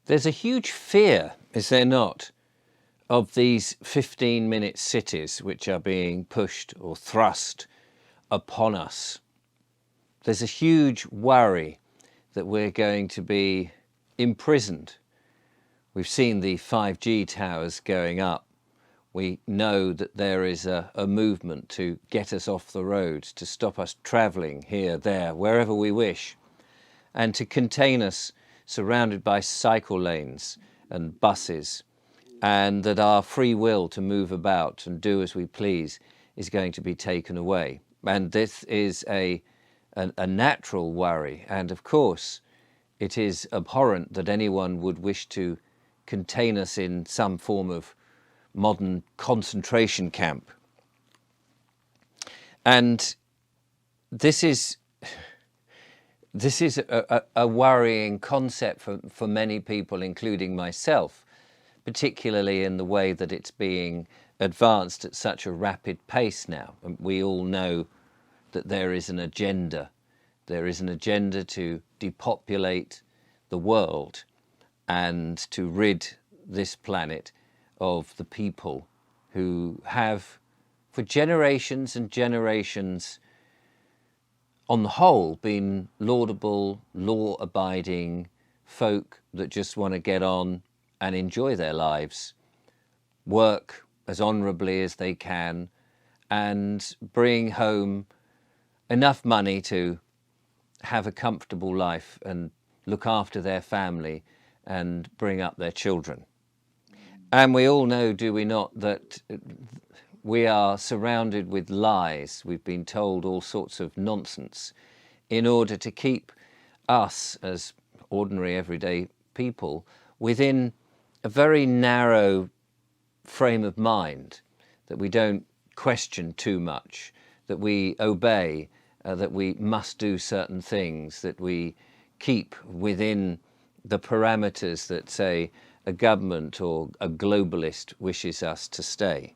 There's a huge fear, is there not, of these 15-minute cities which are being pushed or thrust upon us. There's a huge worry that we're going to be imprisoned. We've seen the 5G towers going up. We know that there is a movement to get us off the road, to stop us travelling here, there, wherever we wish, and to contain us surrounded by cycle lanes and buses, and that our free will to move about and do as we please is going to be taken away. And this is a natural worry, and of course it is abhorrent that anyone would wish to contain us in some form of modern concentration camp. And this is a worrying concept for many people, including myself, particularly in the way that it's being advanced at such a rapid pace now. And we all know that there is an agenda. There is an agenda to depopulate the world and to rid this planet of the people who have, for generations and generations, on the whole, been laudable, law-abiding folk that just want to get on and enjoy their lives, work as honourably as they can, and bring home enough money to have a comfortable life and look after their family and bring up their children. And we all know, do we not, that we are surrounded with lies. We've been told all sorts of nonsense in order to keep us as ordinary everyday people within a very narrow frame of mind, that we don't question too much, that we obey, that we must do certain things, that we keep within the parameters that, say, a government or a globalist wishes us to stay.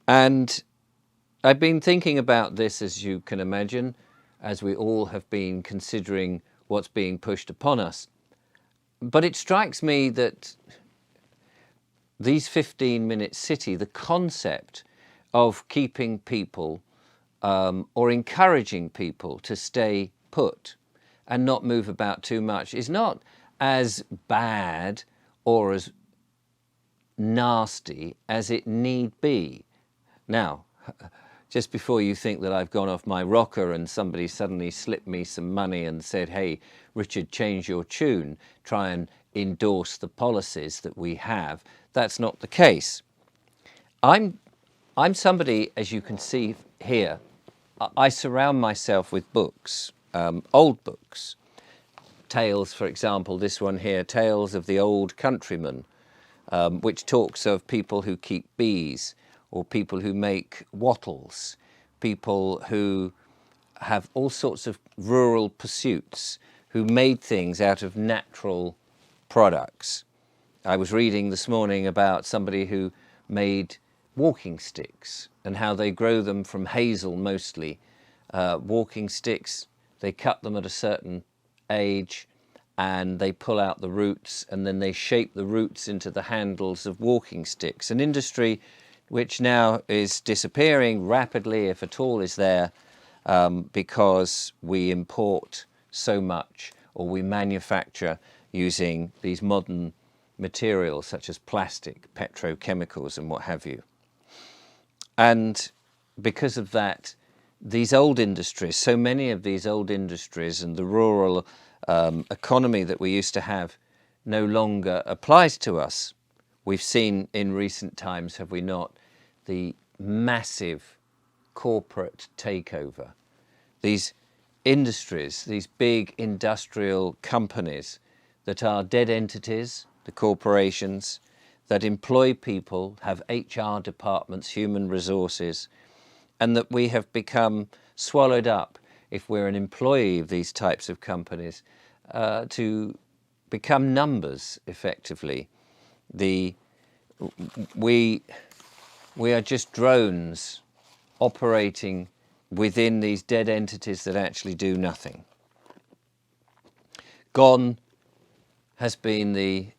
And I've been thinking about this, as you can imagine, as we all have been considering what's being pushed upon us. But it strikes me that these 15-minute city, the concept of keeping people or encouraging people to stay put and not move about too much, is not as bad or as nasty as it need be. Now, just before you think that I've gone off my rocker and somebody suddenly slipped me some money and said, hey, Richard, change your tune, try and endorse the policies that we have, that's not the case. I'm somebody, as you can see here, I surround myself with books, old books. Tales, for example, this one here, Tales of the Old Countryman, which talks of people who keep bees, or people who make wattles, people who have all sorts of rural pursuits, who made things out of natural products. I was reading this morning about somebody who made walking sticks and how they grow them from hazel mostly. Walking sticks, they cut them at a certain age and they pull out the roots, and then they shape the roots into the handles of walking sticks, an industry which now is disappearing rapidly, if at all is there, because we import so much, or we manufacture using these modern materials such as plastic, petrochemicals and what have you. And because of that, these old industries, so many of these old industries and the rural economy that we used to have no longer applies to us. We've seen in recent times, have we not, the massive corporate takeover. These industries, these big industrial companies that are dead entities, the corporations, that employ people, have HR departments, human resources, and that we have become swallowed up, if we're an employee of these types of companies, to become numbers, effectively. We are just drones operating within these dead entities that actually do nothing. Gone has been the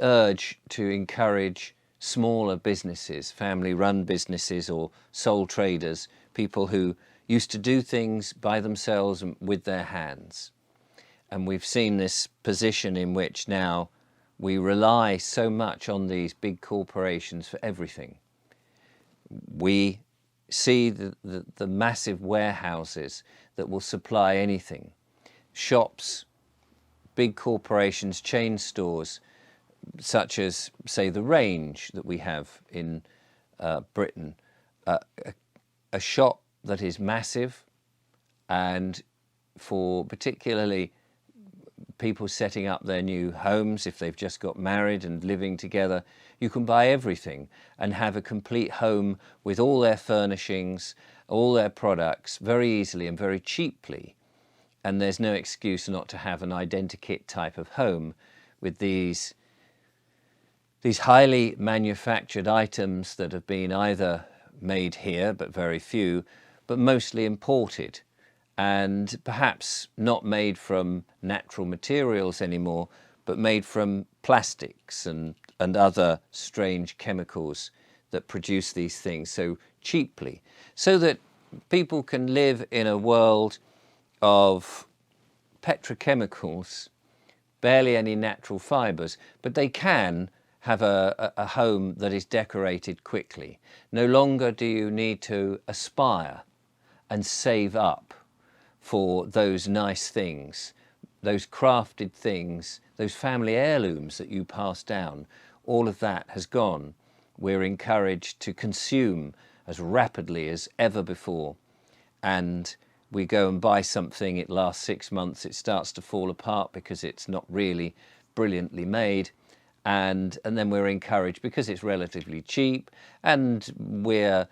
urge to encourage smaller businesses, family-run businesses or sole traders, people who used to do things by themselves and with their hands. And we've seen this position in which now we rely so much on these big corporations for everything. We see the massive warehouses that will supply anything. Shops, big corporations, chain stores, such as, say, the Range that we have in Britain. A shop that is massive, and for particularly people setting up their new homes, if they've just got married and living together, you can buy everything and have a complete home with all their furnishings, all their products very easily and very cheaply. And there's no excuse not to have an identikit type of home with these highly manufactured items that have been either made here, but very few, but mostly imported, and perhaps not made from natural materials anymore, but made from plastics and other strange chemicals that produce these things so cheaply, so that people can live in a world of petrochemicals, barely any natural fibres, but they can have a home that is decorated quickly. No longer do you need to aspire and save up for those nice things, those crafted things, those family heirlooms that you pass down. All of that has gone. We're encouraged to consume as rapidly as ever before. And we go and buy something, it lasts 6 months, it starts to fall apart because it's not really brilliantly made. And then we're encouraged, because it's relatively cheap, and we're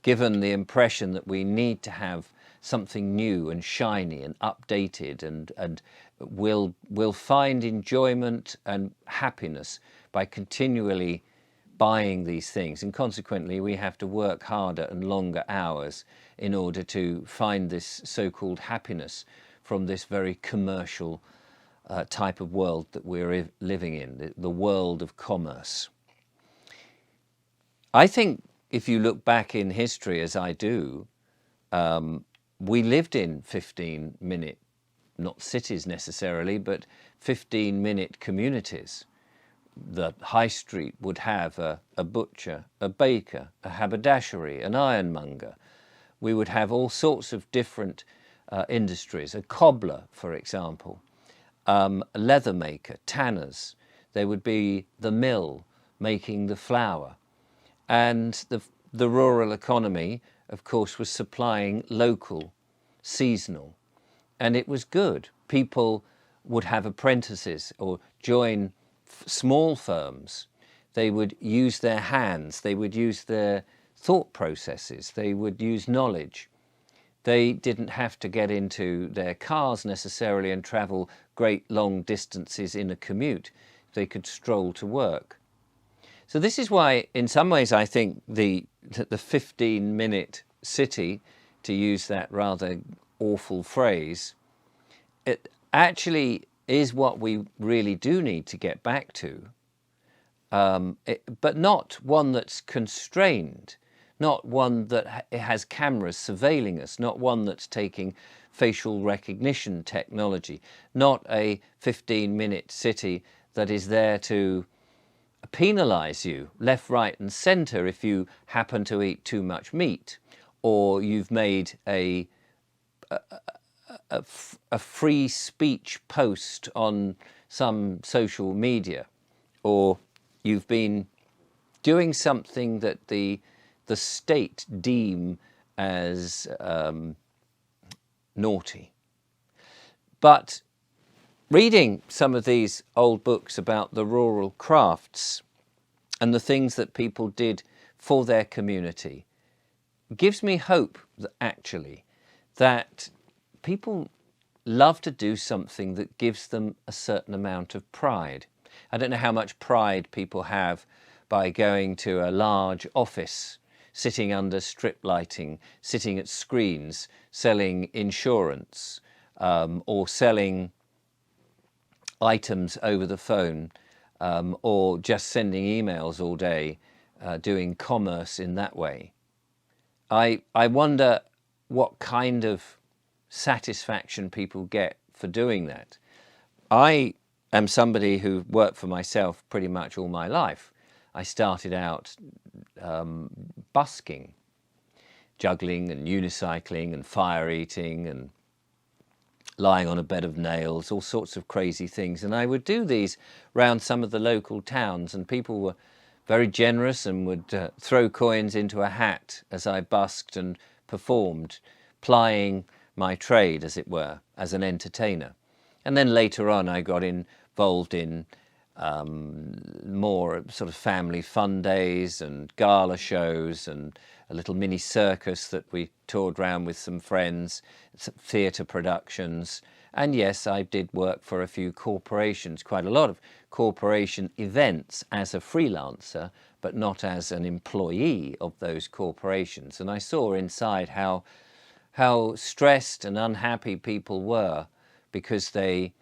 given the impression that we need to have something new and shiny and updated, and we'll find enjoyment and happiness by continually buying these things, and consequently we have to work harder and longer hours in order to find this so-called happiness from this very commercial type of world that we're living in, the world of commerce. I think if you look back in history, as I do, we lived in 15-minute, not cities necessarily, but 15-minute communities. The high street would have a butcher, a baker, a haberdashery, an ironmonger. We would have all sorts of different industries, a cobbler, for example, a leather maker, tanners. There would be the mill making the flour. And the rural economy, of course, was supplying local, seasonal. And it was good. People would have apprentices or join small firms. They would use their hands. They would use their thought processes. They would use knowledge. They didn't have to get into their cars necessarily and travel great long distances in a commute. They could stroll to work. So this is why, in some ways, I think the 15-minute city, to use that rather awful phrase, it actually is what we really do need to get back to, but not one that's constrained, not one that has cameras surveilling us, not one that's taking facial recognition technology, not a 15-minute city that is there to penalise you left, right and centre if you happen to eat too much meat, or you've made a free speech post on some social media, or you've been doing something that the state deem as naughty. But reading some of these old books about the rural crafts and the things that people did for their community gives me hope that actually that people love to do something that gives them a certain amount of pride. I don't know how much pride people have by going to a large office, sitting under strip lighting, sitting at screens, selling insurance, or selling items over the phone, or just sending emails all day, doing commerce in that way. I wonder what kind of satisfaction people get for doing that. I am somebody who worked for myself pretty much all my life. I started out busking, juggling and unicycling and fire eating and lying on a bed of nails, all sorts of crazy things. And I would do these round some of the local towns, and people were very generous and would throw coins into a hat as I busked and performed, plying my trade, as it were, as an entertainer. And then later on I got involved in more sort of family fun days and gala shows and a little mini circus that we toured around with some friends, some theatre productions. And yes, I did work for a few corporations, quite a lot of corporation events as a freelancer, but not as an employee of those corporations. And I saw inside how stressed and unhappy people were because they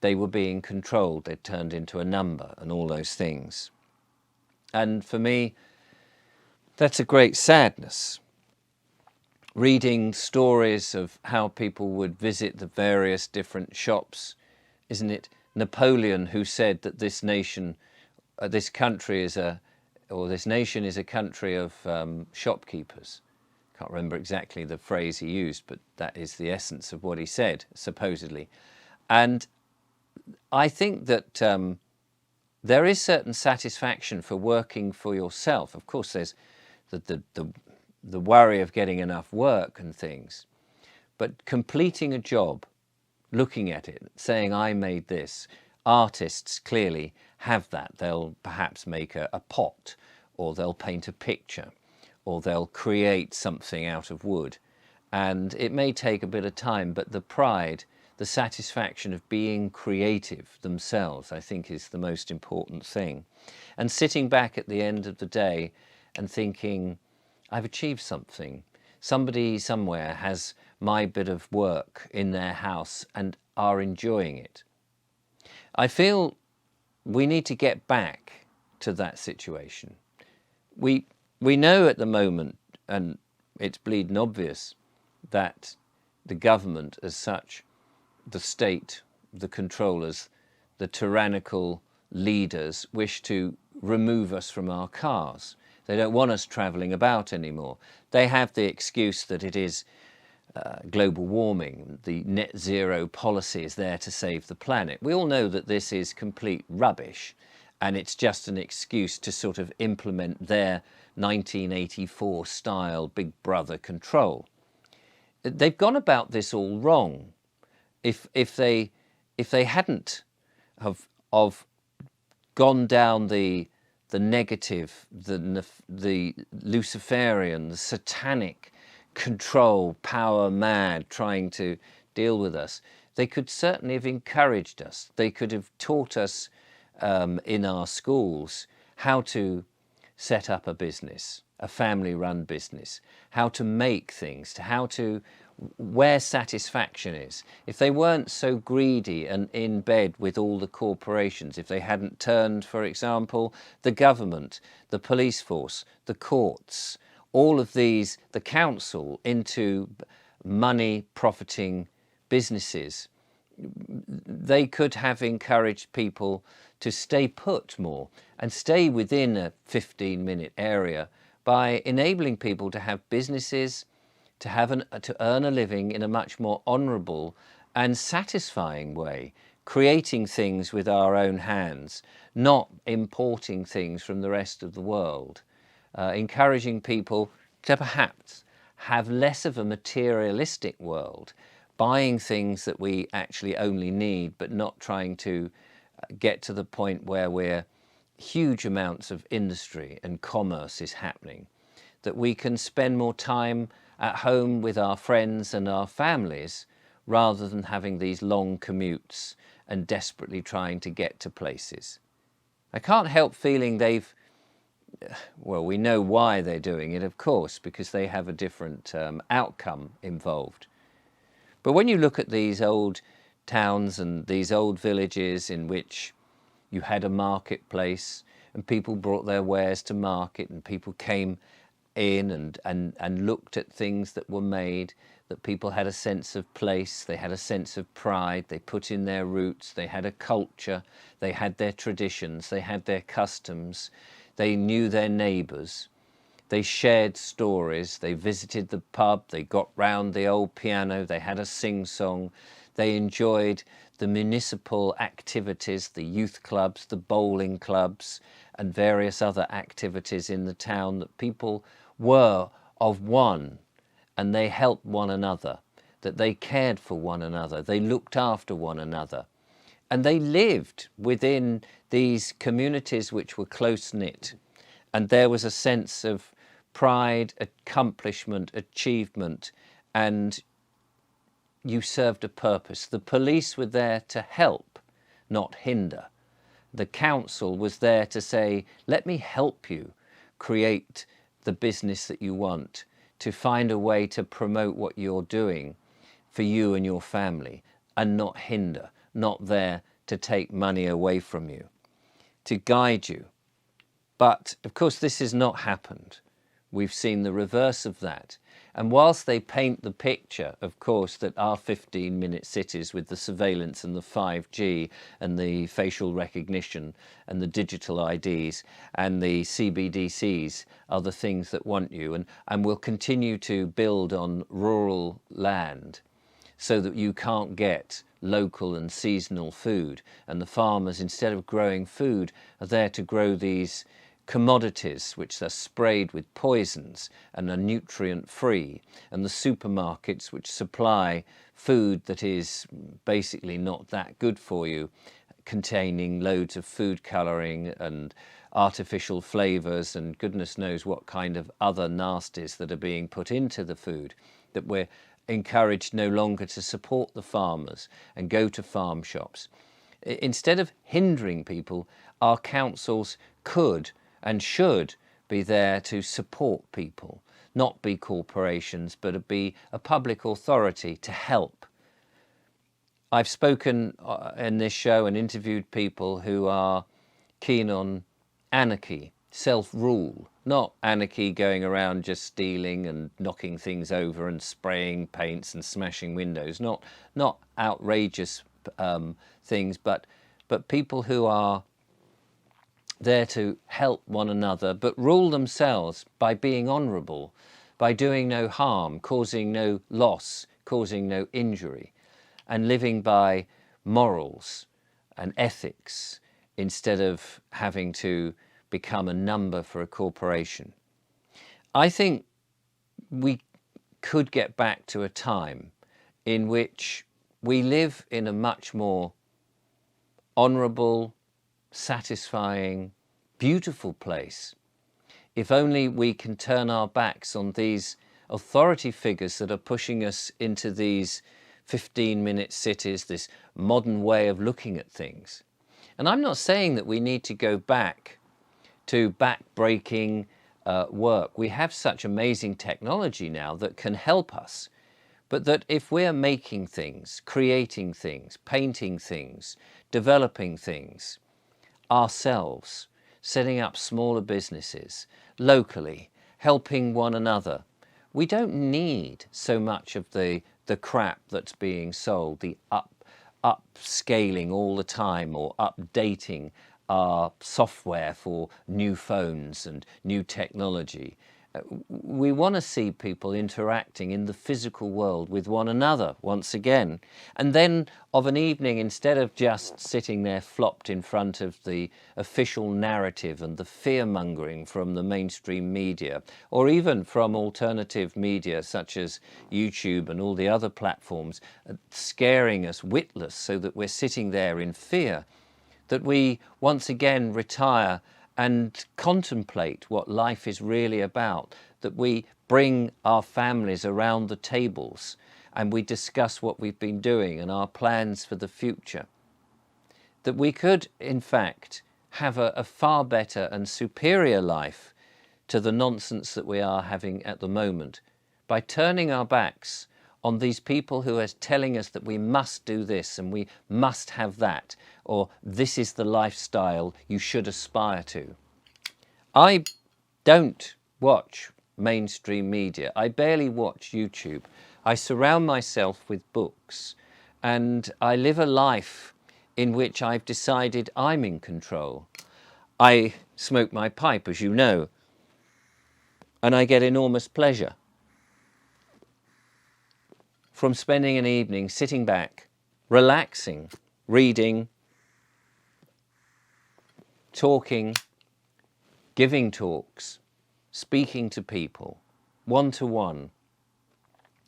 were being controlled. They'd turned into a number and all those things. And for me, that's a great sadness. Reading stories of how people would visit the various different shops. Isn't it Napoleon who said that this nation, this country is this nation is a country of shopkeepers? Can't remember exactly the phrase he used, but that is the essence of what he said, supposedly. And I think that there is certain satisfaction for working for yourself. Of course, there's the worry of getting enough work and things, but completing a job, looking at it, saying, I made this. Artists clearly have that. They'll perhaps make a pot, or they'll paint a picture, or they'll create something out of wood. And it may take a bit of time, but the pride, the satisfaction of being creative themselves, I think, is the most important thing. And sitting back at the end of the day and thinking, I've achieved something. Somebody somewhere has my bit of work in their house and are enjoying it. I feel we need to get back to that situation. We know at the moment, and it's bleeding obvious, that the government as such, the state, the controllers, the tyrannical leaders wish to remove us from our cars. They don't want us travelling about anymore. They have the excuse that it is global warming. The net zero policy is there to save the planet. We all know that this is complete rubbish, and it's just an excuse to sort of implement their 1984 style Big Brother control. They've gone about this all wrong. If they hadn't have gone down the negative, the Luciferian, the satanic control, power mad, trying to deal with us, they could certainly have encouraged us. They could have taught us in our schools how to set up a business, a family-run business, how to make things, where satisfaction is. If they weren't so greedy and in bed with all the corporations, if they hadn't turned, for example, the government, the police force, the courts, all of these, the council, into money profiting businesses, they could have encouraged people to stay put more and stay within a 15-minute area by enabling people to have businesses, to earn a living in a much more honourable and satisfying way, creating things with our own hands, not importing things from the rest of the world, encouraging people to perhaps have less of a materialistic world, buying things that we actually only need, but not trying to get to the point where huge amounts of industry and commerce is happening, that we can spend more time at home with our friends and our families rather than having these long commutes and desperately trying to get to places. I can't help feeling well, we know why they're doing it, of course, because they have a different outcome involved. But when you look at these old towns and these old villages in which you had a marketplace and people brought their wares to market, and people came in and looked at things that were made, that people had a sense of place, they had a sense of pride, they put in their roots, they had a culture, they had their traditions, they had their customs, they knew their neighbours, they shared stories, they visited the pub, they got round the old piano, they had a sing-song, they enjoyed the municipal activities, the youth clubs, the bowling clubs, and various other activities in the town, that people were of one, and they helped one another, that they cared for one another, they looked after one another, and they lived within these communities which were close-knit, and there was a sense of pride, accomplishment, achievement, and you served a purpose. The police were there to help, not hinder. The council was there to say, let me help you create the business that you want, to find a way to promote what you're doing for you and your family, and not hinder, not there to take money away from you, to guide you. But of course this has not happened. We've seen the reverse of that. And whilst they paint the picture, of course, that our 15-minute cities with the surveillance and the 5G and the facial recognition and the digital IDs and the CBDCs are the things that want you, and will continue to build on rural land so that you can't get local and seasonal food, and the farmers, instead of growing food, are there to grow these commodities which are sprayed with poisons and are nutrient free, and the supermarkets which supply food that is basically not that good for you, containing loads of food colouring and artificial flavours and goodness knows what kind of other nasties that are being put into the food, that we're encouraged no longer to support the farmers and go to farm shops. Instead of hindering people, our councils could and should be there to support people, not be corporations, but be a public authority to help. I've spoken in this show and interviewed people who are keen on anarchy, self-rule, not anarchy going around just stealing and knocking things over and spraying paints and smashing windows, not outrageous things, but people who are there to help one another, but rule themselves by being honourable, by doing no harm, causing no loss, causing no injury, and living by morals and ethics instead of having to become a number for a corporation. I think we could get back to a time in which we live in a much more honourable, satisfying, beautiful place, if only we can turn our backs on these authority figures that are pushing us into these 15-minute cities, this modern way of looking at things. And I'm not saying that we need to go back to back-breaking work. We have such amazing technology now that can help us, but that if we're making things, creating things, painting things, developing things, ourselves, setting up smaller businesses, locally, helping one another, we don't need so much of the crap that's being sold, the upscaling all the time or updating our software for new phones and new technology. We want to see people interacting in the physical world with one another once again. And then of an evening, instead of just sitting there flopped in front of the official narrative and the fear-mongering from the mainstream media, or even from alternative media such as YouTube and all the other platforms, scaring us witless so that we're sitting there in fear, that we once again retire and contemplate what life is really about, that we bring our families around the tables and we discuss what we've been doing and our plans for the future. That we could, in fact, have a far better and superior life to the nonsense that we are having at the moment by turning our backs on these people who are telling us that we must do this and we must have that, or this is the lifestyle you should aspire to. I don't watch mainstream media. I barely watch YouTube. I surround myself with books, and I live a life in which I've decided I'm in control. I smoke my pipe, as you know, and I get enormous pleasure from spending an evening sitting back, relaxing, reading, talking, giving talks, speaking to people, one-to-one,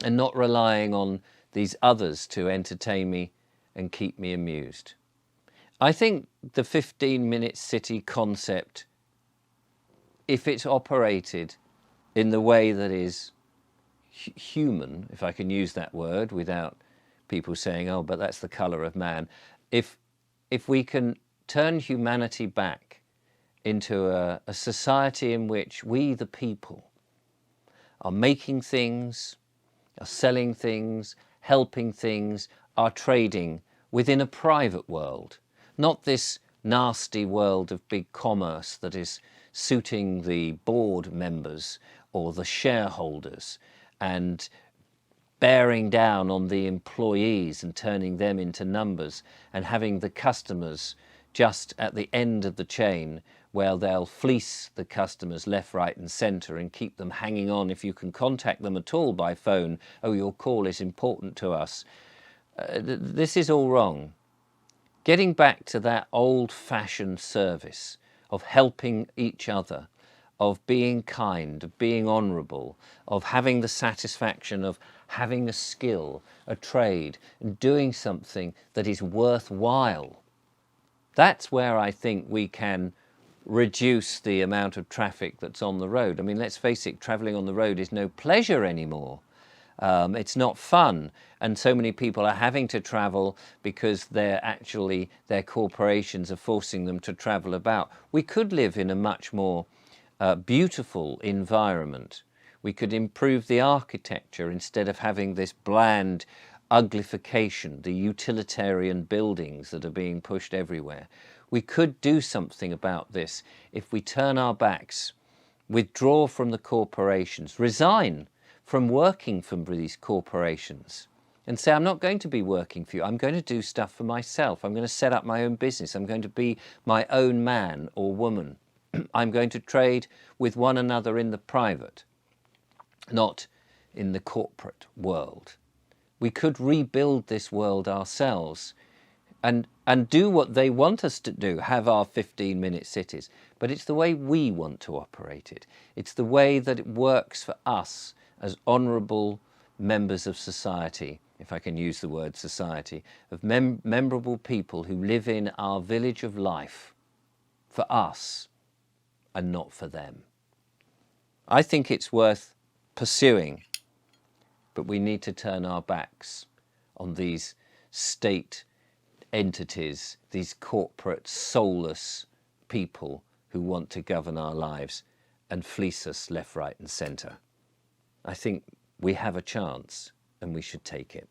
and not relying on these others to entertain me and keep me amused. I think the 15-minute city concept, if it's operated in the way that is human, if I can use that word without people saying, oh, but that's the colour of man, if we can turn humanity back into a society in which we, the people, are making things, are selling things, helping things, are trading within a private world, not this nasty world of big commerce that is suiting the board members or the shareholders and bearing down on the employees and turning them into numbers, and having the customers just at the end of the chain where they'll fleece the customers left, right and centre and keep them hanging on. If you can contact them at all by phone, oh, your call is important to us. This is all wrong. Getting back to that old-fashioned service of helping each other, of being kind, of being honourable, of having the satisfaction of having a skill, a trade, and doing something that is worthwhile. That's where I think we can reduce the amount of traffic that's on the road. I mean, let's face it, travelling on the road is no pleasure anymore. It's not fun, and so many people are having to travel because their corporations are forcing them to travel about. We could live in a much more beautiful environment. We could improve the architecture instead of having this bland uglification, the utilitarian buildings that are being pushed everywhere. We could do something about this if we turn our backs, withdraw from the corporations, resign from working for these corporations and say, I'm not going to be working for you. I'm going to do stuff for myself. I'm going to set up my own business. I'm going to be my own man or woman. I'm going to trade with one another in the private, not in the corporate world. We could rebuild this world ourselves and do what they want us to do, have our 15-minute cities. But it's the way we want to operate it. It's the way that it works for us as honourable members of society, if I can use the word society, of memorable people who live in our village of life for us and not for them. I think it's worth pursuing, but we need to turn our backs on these state entities, these corporate soulless people who want to govern our lives and fleece us left, right and centre. I think we have a chance and we should take it.